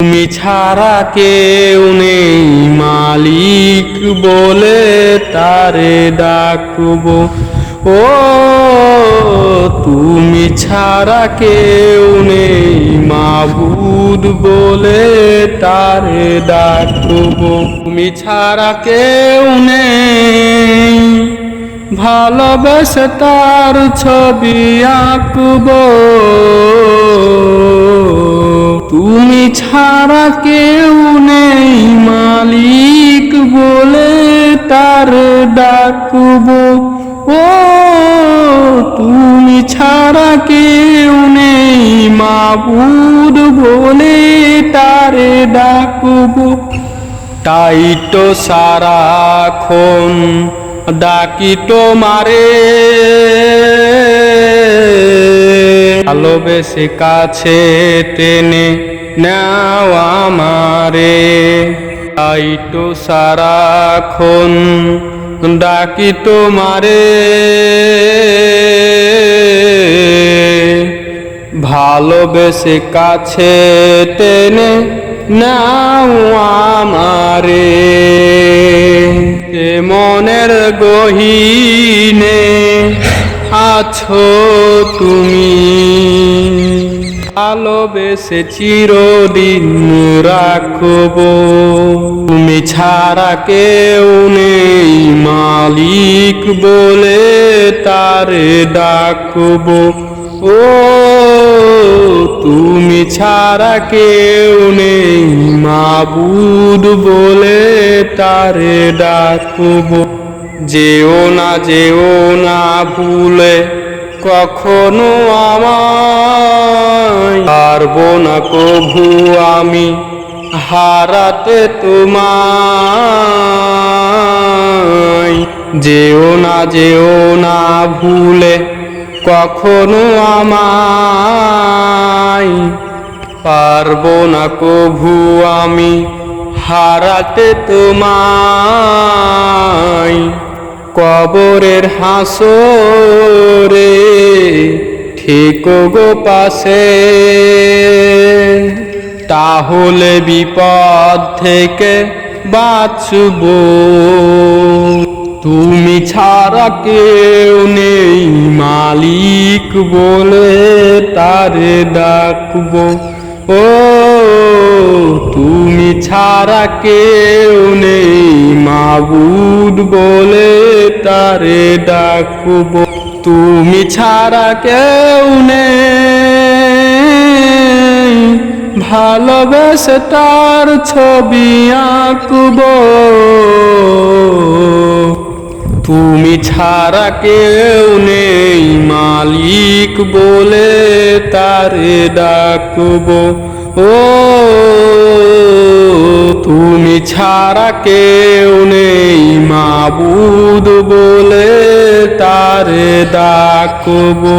তুমি ছাড়া কেউ নেই মালিক বলে তারে ডাকবো। ও তুমি ছাড়া কেউ নেই মাবুদ বলে তারে ডাকবো। তুমি ছাড়া কেউ নেই ভালোবেসে তার ছবি আঁকবো। তুমি ছাড়া কেউ নেই মালিক বলে তার ডাকবো। ও তুমি ছাড়া কেউ নেই মাবুদ বলে তারে ডাকবো। তাই তো সারাক্ষণ ডাকি তোমারে, ভালোবেসে কাছে টেনে নাও আমারে। তাই তো সারাক্ষণ ডাকি তোমারে, ভালোবেসে কাছে টেনে নাও আমারে। মনের গহীনে আছো তুমি, ভালোবেসে চিরদিন রাখবো। তুমি ছাড়া কেউ নেই মালিক বলে তারে ডাকবো। ও তুমি ছাড়া কেউ নেই মাবুদ বলে তারে ডাকবো। যেও না ভুলে কখনো আমায়, পারবো না কভু আমি হারাতে তোমায়। যেও না ভুলে কখনো আমায়, পারবো না কভু আমি হারাতে তোমায়। কবরের হাসরে থেকো গো পাশে, তাহলে বিপদ থেকে বাঁচবো। তুমি ছাড়া কেউ নেই মালিক বলে তারে ডাকবো। ও তুমি ছাড়া কেউ নেই মাবুদ বলে তারে ডাকবো। তুমি ছাড়া কেউ নেই ভালোবেসে তার ছবি আঁকবো। তুমি ছাড়া কেউ নেই মালিক বলে তারে ডাকবো। ও তুমি ছাড়া কেউ নেই মাবুদ বলে তারে ডাকবো।